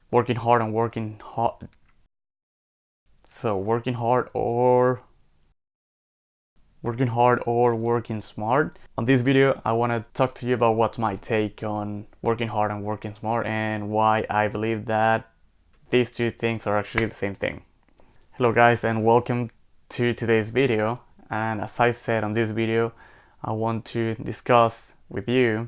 working hard and working hard. So working hard or working smart. On this video, I want to talk to you about what's my take on working hard and working smart and why I believe that these two things are actually the same thing. Hello guys and welcome to today's video. And as I said on this video, I want to discuss with you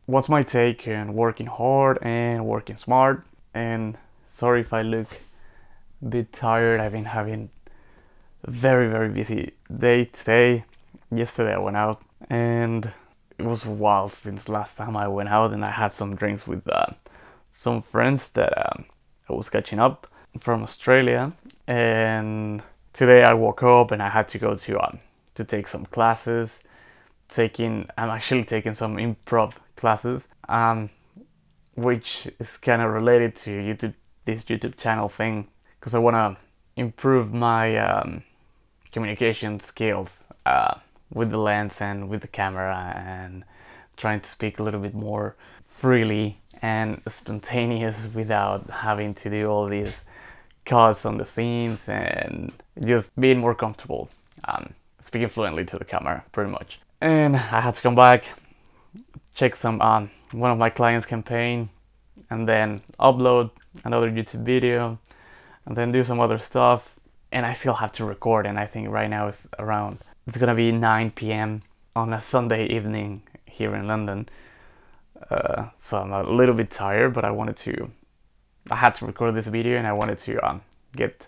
what's my take on working hard and working smart. And sorry if I look a bit tired. I've been having a very busy day today. Yesterday I went out and it was a while since last time I went out, and I had some drinks with some friends that I was catching up from Australia. And today I woke up and I had to go to take some classes. I'm actually taking some improv classes, which is kind of related to this YouTube channel thing, because I want to improve my communication skills with the lens and with the camera, and trying to speak a little bit more freely and spontaneous without having to do all these cuts on the scenes, and just being more comfortable speaking fluently to the camera, pretty much. And I had to come back, check some one of my clients' campaign, and then upload another YouTube video, and then do some other stuff. And I still have to record, and I think right now it's gonna be 9 p.m. on a Sunday evening here in London. So I'm a little bit tired, but I had to record this video, and I wanted to get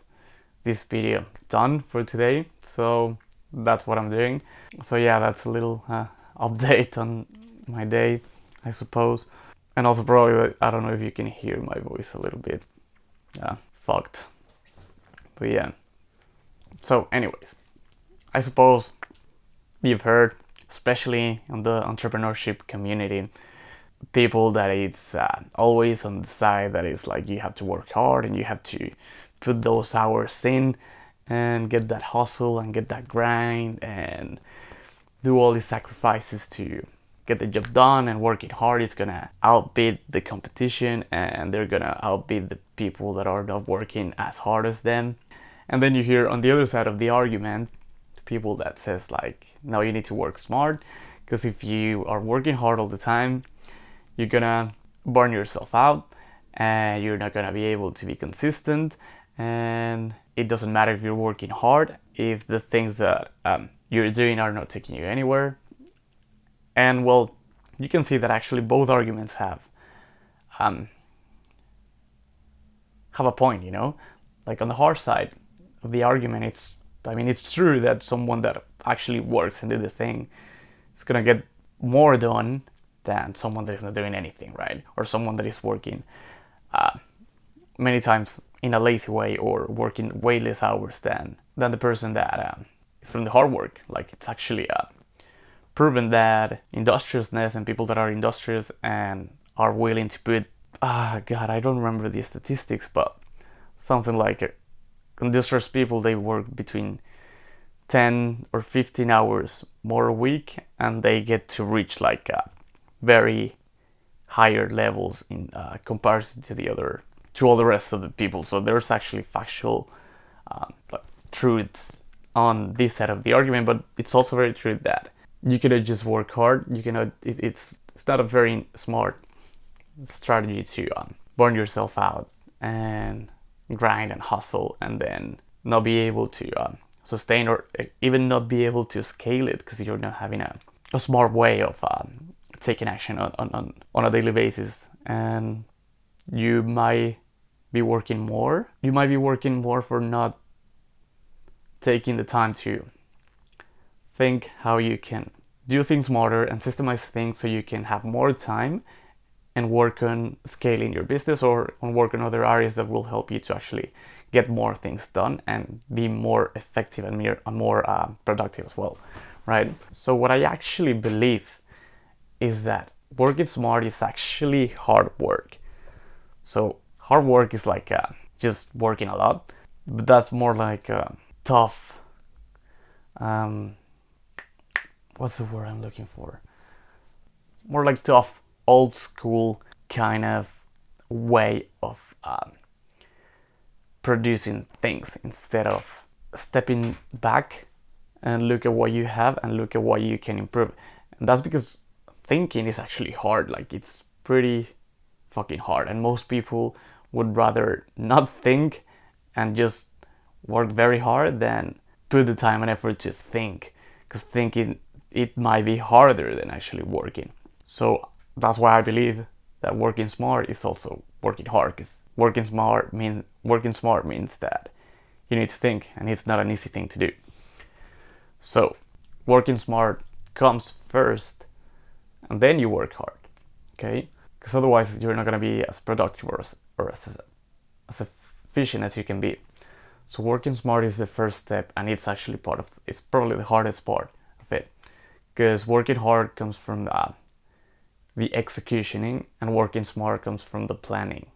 this video done for today. So that's what I'm doing. So yeah, that's a little update on my day, I suppose. And also probably, I don't know if you can hear my voice a little bit fucked. But yeah. So anyways, I suppose you've heard, especially on the entrepreneurship community, people that it's always on the side that it's like you have to work hard and you have to put those hours in and get that hustle and get that grind and do all these sacrifices to get the job done, and working hard is gonna outbeat the competition, and they're gonna outbeat the people that are not working as hard as them. And then you hear on the other side of the argument people that says like, no, you need to work smart, because if you are working hard all the time, you're gonna burn yourself out and you're not gonna be able to be consistent. And it doesn't matter if you're working hard if the things that you're doing are not taking you anywhere. And well, you can see that actually both arguments um, have a point, you know? Like on the hard side of the argument, it's true that someone that actually works and do the thing is gonna get more done than someone that is not doing anything, right? Or someone that is working many times in a lazy way, or working way less hours than the person that is from the hard work. Like, it's actually proven that industriousness and people that are industrious and are willing to put God, I don't remember the statistics, but something like industrious people, they work between 10 or 15 hours more a week, and they get to reach like very higher levels in comparison to all the rest of the people. So there's actually factual like, truths on this side of the argument, but it's also very true that you cannot just work hard. You cannot. It's not a very smart strategy to burn yourself out and grind and hustle, and then not be able to sustain, or even not be able to scale it, because you're not having a smart way of taking action on a daily basis. And you might be working more. You might be working more for not taking the time to think how you can do things smarter and systemize things so you can have more time and work on scaling your business, or on work on other areas that will help you to actually get more things done and be more effective and more productive as well, right? So what I actually believe is that working smart is actually hard work. So hard work is like just working a lot, but that's more like tough. What's the word I'm looking for? More like tough, old school kind of way of producing things instead of stepping back and look at what you have and look at what you can improve. And that's because thinking is actually hard. Like, it's pretty fucking hard, and most people would rather not think and just work very hard than put the time and effort to think, because thinking, it might be harder than actually working. So that's why I believe that working smart is also working hard, because working smart means that you need to think, and it's not an easy thing to do. So working smart comes first, and then you work hard, okay? Because otherwise you're not going to be as productive or as efficient as you can be. So working smart is the first step, and it's actually it's probably the hardest part of it, because working hard comes from the executioning, and working smart comes from the planning.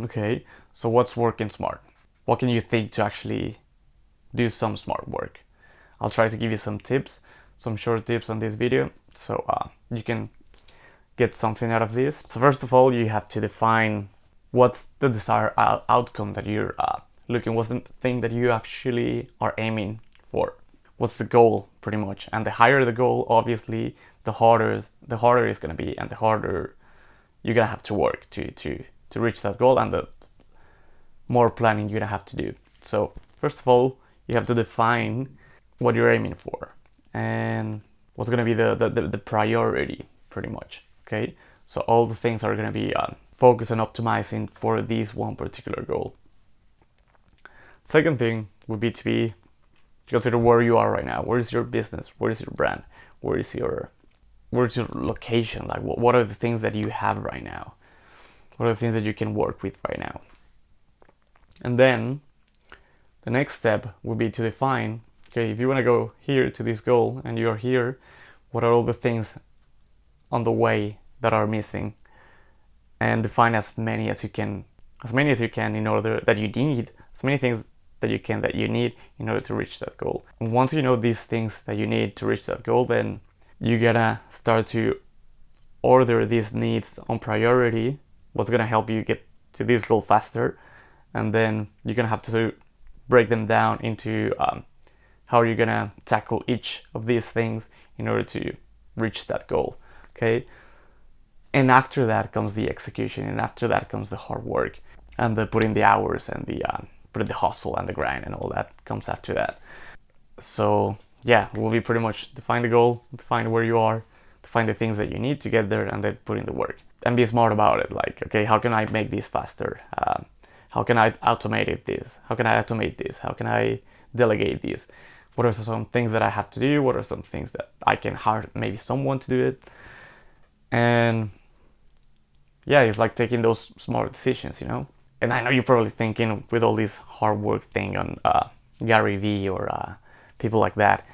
Okay, so what's working smart? What can you think to actually do some smart work? I'll try to give you some tips, some short tips on this video, so you can get something out of this. So first of all, you have to define what's the desired outcome that you're what's the thing that you actually are aiming for. What's the goal, pretty much? And the higher the goal, obviously, the harder it's gonna be, and the harder you're gonna have to work to reach that goal, and the more planning you're gonna have to do. So first of all, you have to define what you're aiming for and what's gonna be the priority, pretty much. Okay, so all the things are gonna be focused on optimizing for this one particular goal. Second thing would be to consider where you are right now. Where is your business? Where is your brand? Where's your location? Like, what are the things that you have right now? What are the things that you can work with right now? And then the next step would be to define, okay, if you want to go here to this goal and you're here, what are all the things on the way that are missing? And define as many as you can in order that you need, as many things that you need in order to reach that goal. And once you know these things that you need to reach that goal, then you gotta start to order these needs on priority, what's gonna help you get to this goal faster, and then you're gonna have to break them down into how you're gonna tackle each of these things in order to reach that goal. Okay, and after that comes the execution, and after that comes the hard work and the putting the hours and the hustle and the grind, and all that comes after that. So yeah, we'll be pretty much define the goal, define where you are, define the things that you need to get there, and then put in the work and be smart about it. Like, okay, how can I make this faster? How can I automate this? How can I automate this? How can I delegate this? What are some things that I have to do? What are some things that I can hire maybe someone to do it? And yeah, it's like taking those smart decisions, you know? And I know you're probably thinking, with all this hard work thing on Gary Vee or people like that.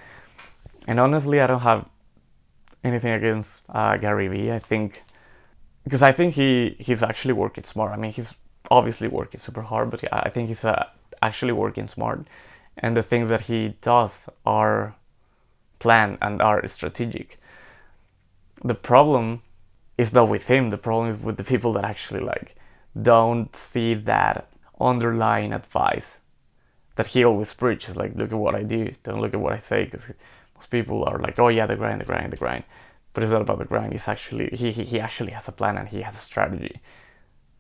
And honestly, I don't have anything against Gary Vee. I think he's actually working smart. I mean, he's obviously working super hard, but I think he's actually working smart. And the things that he does are planned and are strategic. The problem is not with him. The problem is with the people that actually don't see that underlying advice that he always preaches. Like, look at what I do, don't look at what I say, because most people are like, oh yeah, the grind. But it's not about the grind. It's actually he actually has a plan, and he has a strategy.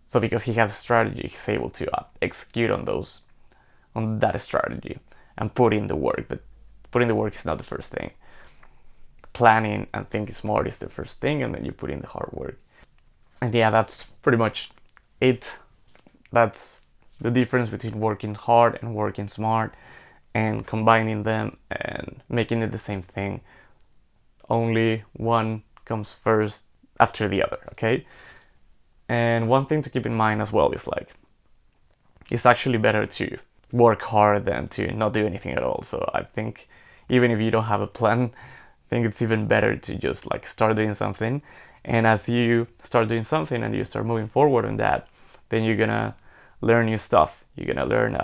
So because he has a strategy, he's able to execute on that strategy and put in the work. But putting the work is not the first thing. Planning and thinking smart is the first thing, and then you put in the hard work. And yeah, that's pretty much it. That's the difference between working hard and working smart, and combining them and making it the same thing. Only one comes first after the other, okay? And one thing to keep in mind as well is it's actually better to work hard than to not do anything at all. So I think even if you don't have a plan, I think it's even better to just start doing something. And as you start doing something and you start moving forward on that, then you're gonna learn new stuff. You're gonna learn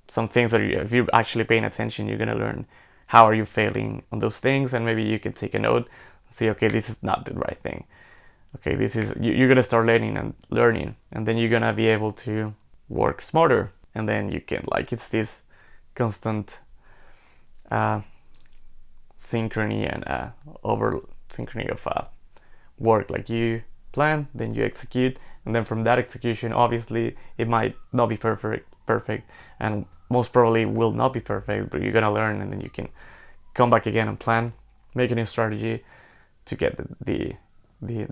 some things that if you're actually paying attention, you're gonna learn how are you failing on those things, and maybe you can take a note and say, okay, this is not the right thing. okay, this is you're gonna start learning, and then you're gonna be able to work smarter, and then you can, like, it's this constant synchrony and over synchrony of work. Like, you plan, then you execute, and then from that execution, obviously it might not be perfect, and most probably will not be perfect, but you're gonna learn, and then you can come back again and plan, make a new strategy to get the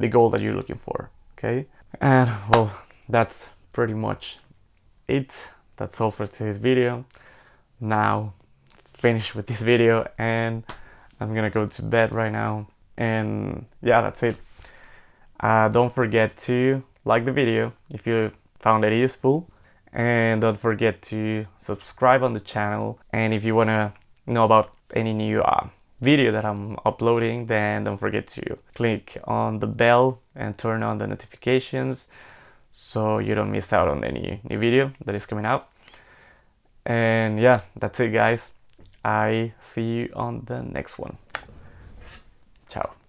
goal that you're looking for. Okay, and well, that's pretty much it. That's all for today's video. Now finished with this video, and I'm gonna go to bed right now, and yeah, that's it. Don't forget to like the video if you found it useful, and don't forget to subscribe on the channel. And if you want to know about any new video that I'm uploading, then don't forget to click on the bell and turn on the notifications so you don't miss out on any new video that is coming out. And yeah, that's it, guys. I see you on the next one. Ciao.